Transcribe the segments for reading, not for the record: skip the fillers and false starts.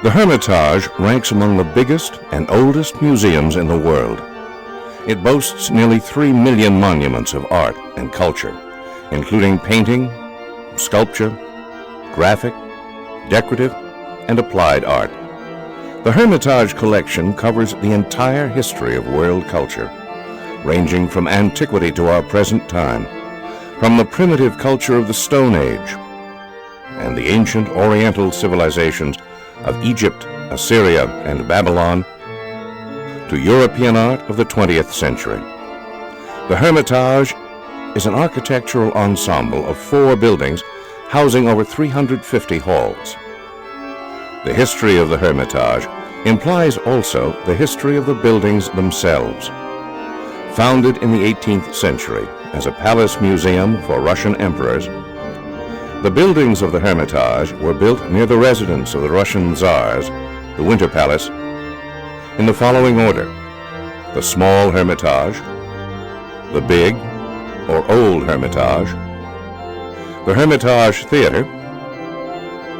The Hermitage ranks among the biggest and oldest museums in the world. It boasts nearly 3 million monuments of art and culture, including painting, sculpture, graphic, decorative, and applied art. The Hermitage collection covers the entire history of world culture, ranging from antiquity to our present time, from the primitive culture of the Stone Age and the ancient Oriental civilizations of Egypt, Assyria, and Babylon, to European art of the 20th century. The Hermitage is an architectural ensemble of 4 buildings housing over 350 halls. The history of the Hermitage implies also the history of the buildings themselves. Founded in the 18th century as a palace museum for Russian emperors, the buildings of the Hermitage were built near the residence of the Russian Tsars, the Winter Palace, in the following order: the Small Hermitage, the Big or Old Hermitage, the Hermitage Theater,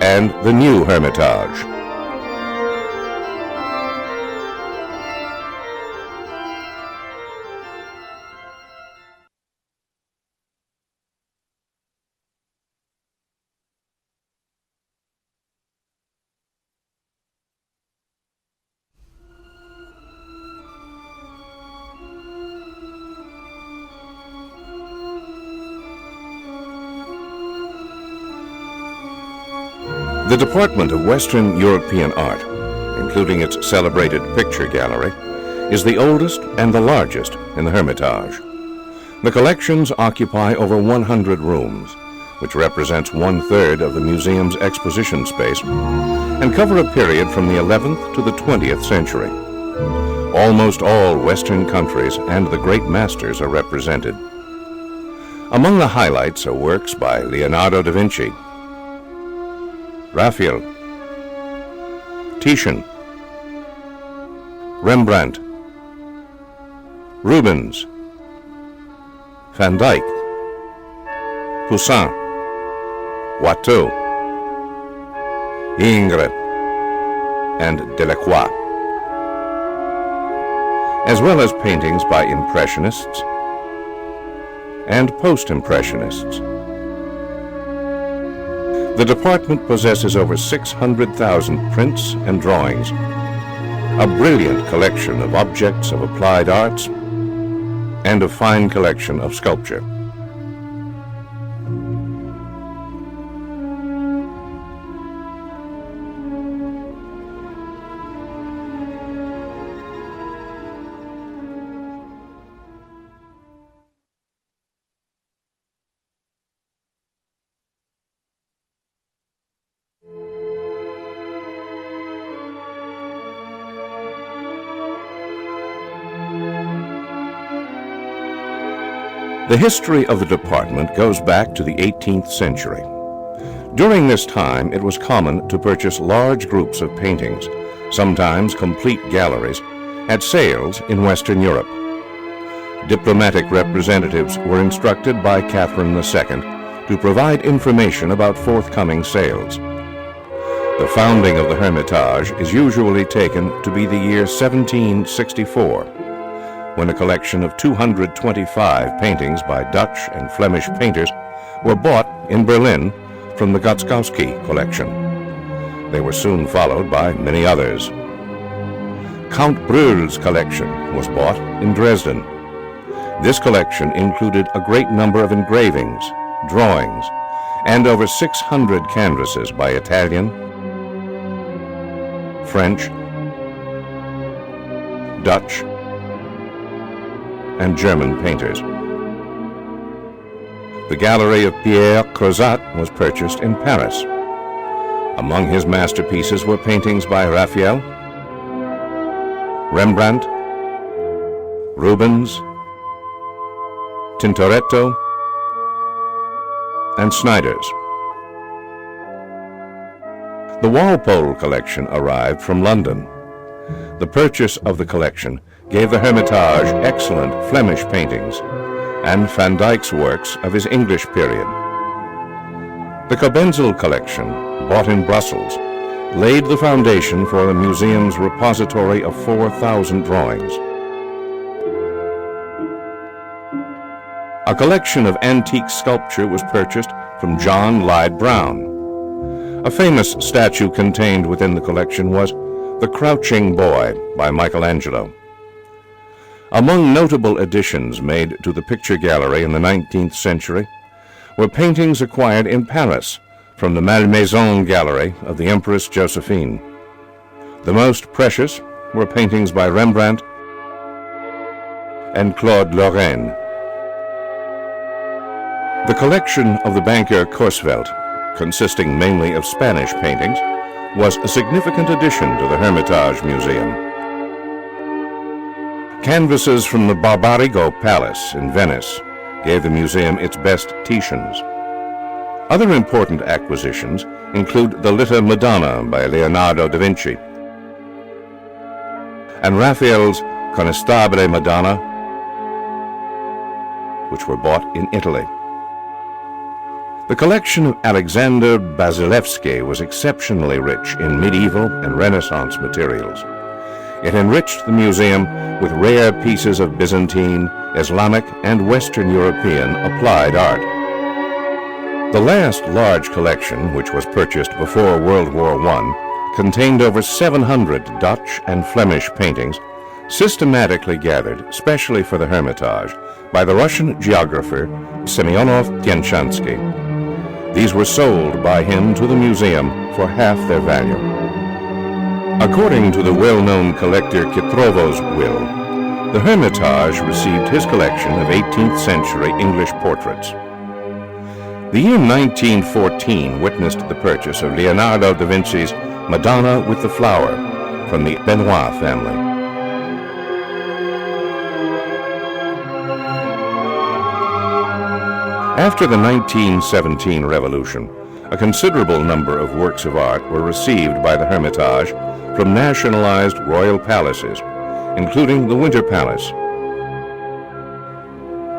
and the New Hermitage. The Department of Western European Art, including its celebrated picture gallery, is the oldest and the largest in the Hermitage. The collections occupy over 100 rooms, which represents 1/3 of the museum's exposition space, and cover a period from the 11th to the 20th century. Almost all Western countries and the great masters are represented. Among the highlights are works by Leonardo da Vinci, Raphael, Titian, Rembrandt, Rubens, Van Dyck, Poussin, Watteau, Ingres, and Delacroix, as well as paintings by Impressionists and Post-Impressionists. The department possesses over 600,000 prints and drawings, a brilliant collection of objects of applied arts, and a fine collection of sculpture. The history of the department goes back to the 18th century. During this time, it was common to purchase large groups of paintings, sometimes complete galleries, at sales in Western Europe. Diplomatic representatives were instructed by Catherine II to provide information about forthcoming sales. The founding of the Hermitage is usually taken to be the year 1764, when a collection of 225 paintings by Dutch and Flemish painters were bought in Berlin from the Gotskowski collection. They were soon followed by many others. Count Brühl's collection was bought in Dresden. This collection included a great number of engravings, drawings, and over 600 canvases by Italian, French, Dutch, and German painters. The gallery of Pierre Crozat was purchased in Paris. Among his masterpieces were paintings by Raphael, Rembrandt, Rubens, Tintoretto, and Snyders. The Walpole collection arrived from London. The purchase of the collection gave the Hermitage excellent Flemish paintings and Van Dyck's works of his English period. The Cobenzl collection, bought in Brussels, laid the foundation for the museum's repository of 4,000 drawings. A collection of antique sculpture was purchased from John Lyde Brown. A famous statue contained within the collection was The Crouching Boy by Michelangelo. Among notable additions made to the picture gallery in the 19th century were paintings acquired in Paris from the Malmaison Gallery of the Empress Josephine. The most precious were paintings by Rembrandt and Claude Lorraine. The collection of the banker Corsvelt, consisting mainly of Spanish paintings, was a significant addition to the Hermitage Museum. Canvases from the Barbarigo Palace in Venice gave the museum its best Titians. Other important acquisitions include the Litta Madonna by Leonardo da Vinci and Raphael's Conestabile Madonna, which were bought in Italy. The collection of Alexander Basilevsky was exceptionally rich in medieval and Renaissance materials. It enriched the museum with rare pieces of Byzantine, Islamic, and Western European applied art. The last large collection, which was purchased before World War I, contained over 700 Dutch and Flemish paintings, systematically gathered specially for the Hermitage by the Russian geographer Semyonov Tienshansky. These were sold by him to the museum for half their value. According to the well-known collector Kitrovo's will, the Hermitage received his collection of 18th century English portraits. The year 1914 witnessed the purchase of Leonardo da Vinci's Madonna with the Flower from the Benoit family. After the 1917 revolution, a considerable number of works of art were received by the Hermitage from nationalized royal palaces, including the Winter Palace.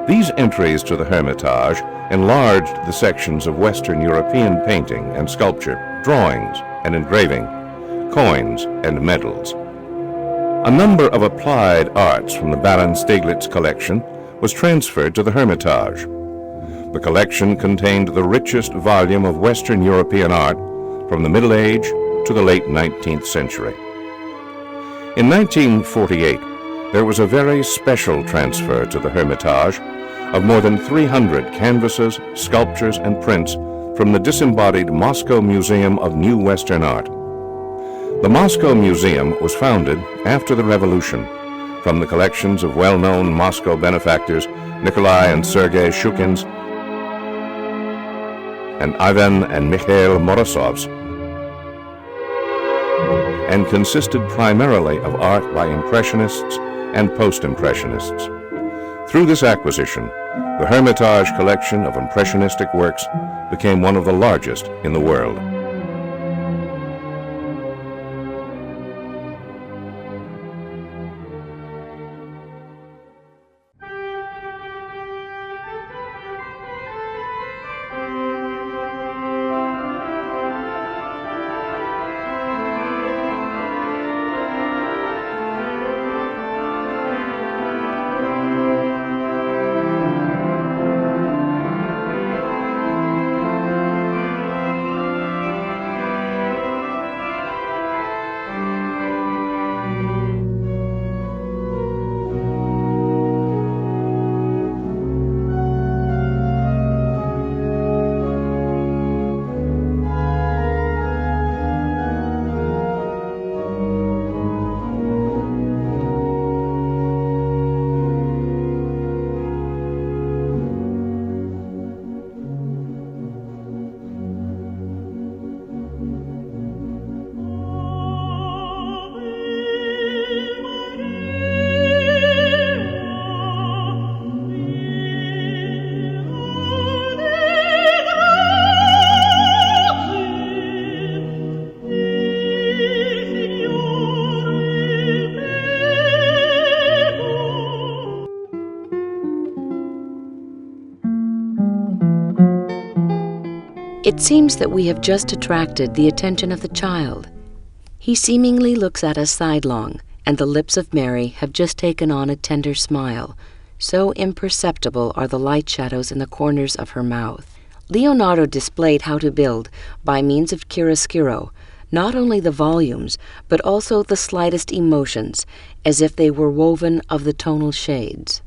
These entries to the Hermitage enlarged the sections of Western European painting and sculpture, drawings and engraving, coins and medals. A number of applied arts from the Baron Stieglitz collection was transferred to the Hermitage. The collection contained the richest volume of Western European art from the Middle Age to the late 19th century. In 1948, there was a very special transfer to the Hermitage of more than 300 canvases, sculptures, and prints from the disembodied Moscow Museum of New Western Art. The Moscow Museum was founded after the Revolution from the collections of well-known Moscow benefactors Nikolai and Sergei Shukins and Ivan and Mikhail Morozovs, and consisted primarily of art by Impressionists and Post-Impressionists. Through this acquisition, the Hermitage collection of Impressionistic works became one of the largest in the world. It seems that we have just attracted the attention of the child. He seemingly looks at us sidelong, and the lips of Mary have just taken on a tender smile. So imperceptible are the light shadows in the corners of her mouth. Leonardo displayed how to build, by means of chiaroscuro, not only the volumes, but also the slightest emotions, as if they were woven of the tonal shades.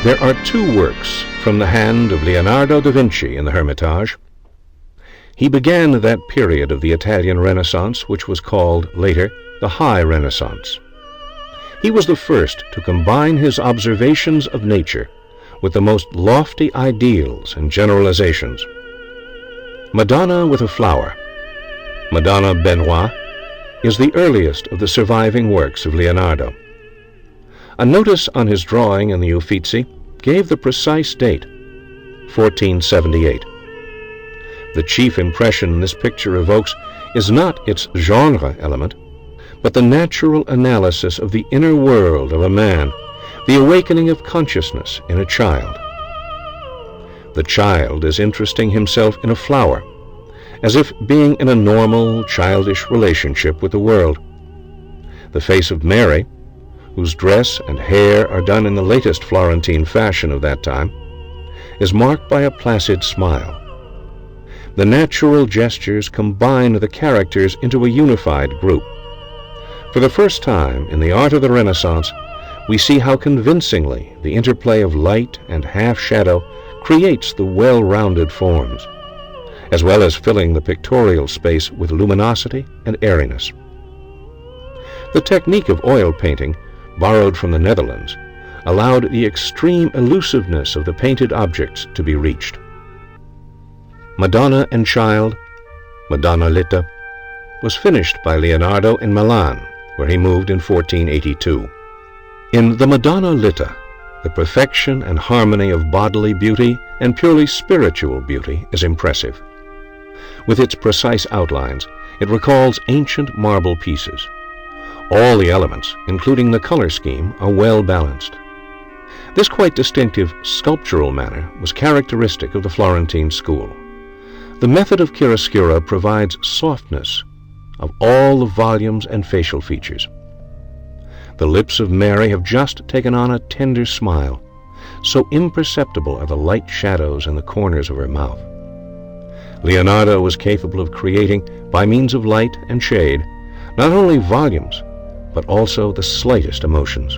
There are two works from the hand of Leonardo da Vinci in the Hermitage. He began that period of the Italian Renaissance which was called, later, the High Renaissance. He was the first to combine his observations of nature with the most lofty ideals and generalizations. Madonna with a Flower, Madonna Benoit, is the earliest of the surviving works of Leonardo. A notice on his drawing in the Uffizi gave the precise date, 1478. The chief impression this picture evokes is not its genre element, but the natural analysis of the inner world of a man, the awakening of consciousness in a child. The child is interesting himself in a flower, as if being in a normal, childish relationship with the world. The face of Mary, whose dress and hair are done in the latest Florentine fashion of that time, is marked by a placid smile. The natural gestures combine the characters into a unified group. For the first time in the art of the Renaissance, we see how convincingly the interplay of light and half-shadow creates the well-rounded forms, as well as filling the pictorial space with luminosity and airiness. The technique of oil painting, borrowed from the Netherlands, allowed the extreme elusiveness of the painted objects to be reached. Madonna and Child, Madonna Litta, was finished by Leonardo in Milan, where he moved in 1482. In the Madonna Litta, the perfection and harmony of bodily beauty and purely spiritual beauty is impressive. With its precise outlines, it recalls ancient marble pieces. All the elements, including the color scheme, are well balanced. This quite distinctive sculptural manner was characteristic of the Florentine school. The method of chiaroscuro provides softness of all the volumes and facial features. The lips of Mary have just taken on a tender smile, so imperceptible are the light shadows in the corners of her mouth. Leonardo was capable of creating, by means of light and shade, not only volumes, but also the slightest emotions.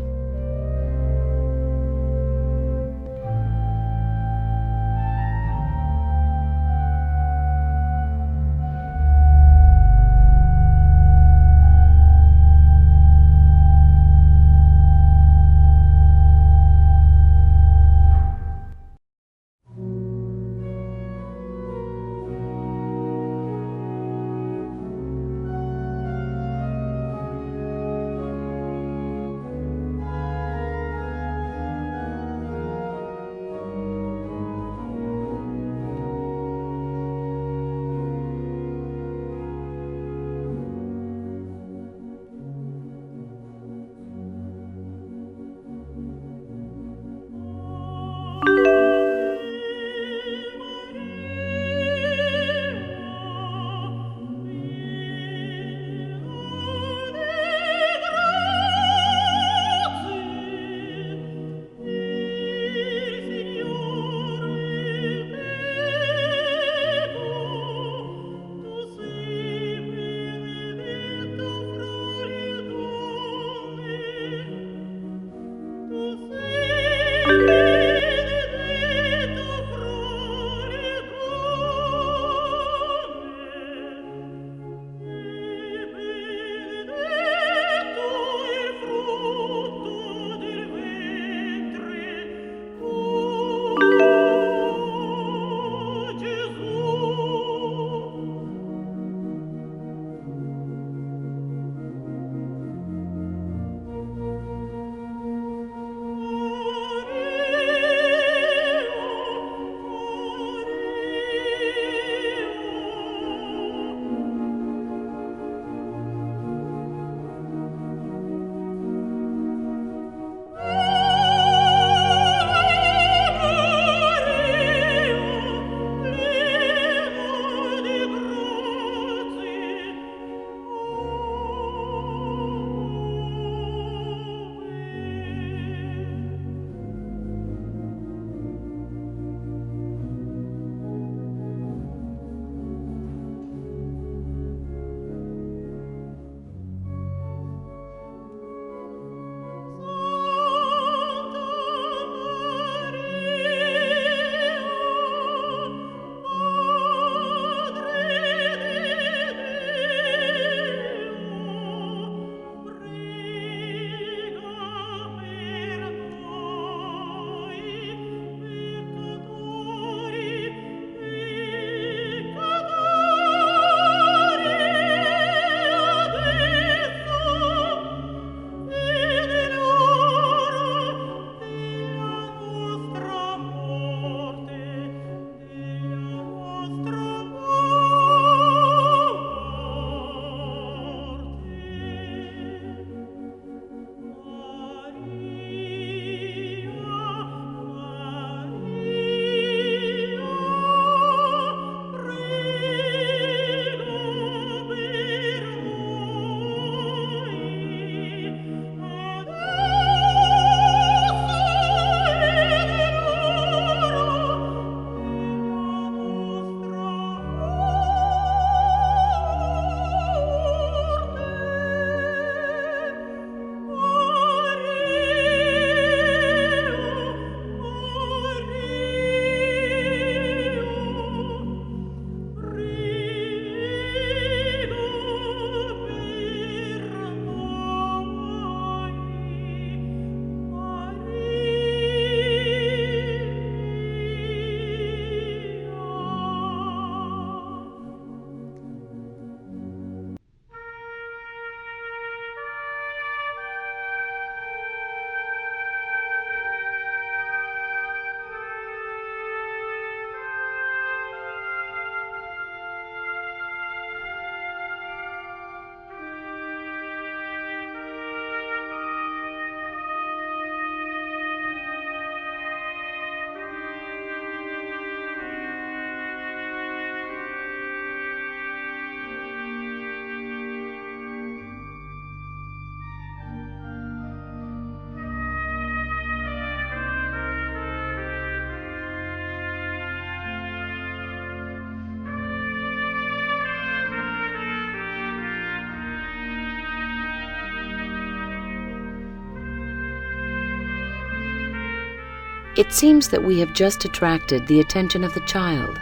It seems that we have just attracted the attention of the child.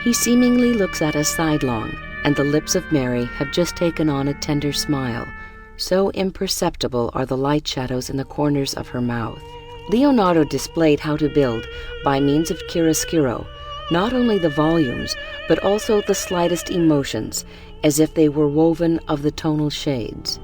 He seemingly looks at us sidelong, and the lips of Mary have just taken on a tender smile. So imperceptible are the light shadows in the corners of her mouth. Leonardo displayed how to build, by means of chiaroscuro, not only the volumes, but also the slightest emotions, as if they were woven of the tonal shades.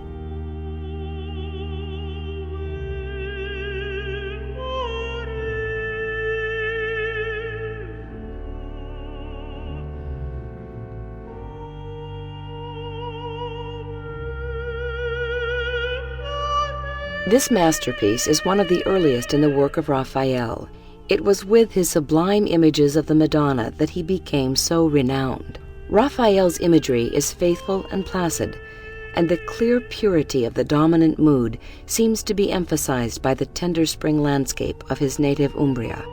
This masterpiece is one of the earliest in the work of Raphael. It was with his sublime images of the Madonna that he became so renowned. Raphael's imagery is faithful and placid, and the clear purity of the dominant mood seems to be emphasized by the tender spring landscape of his native Umbria.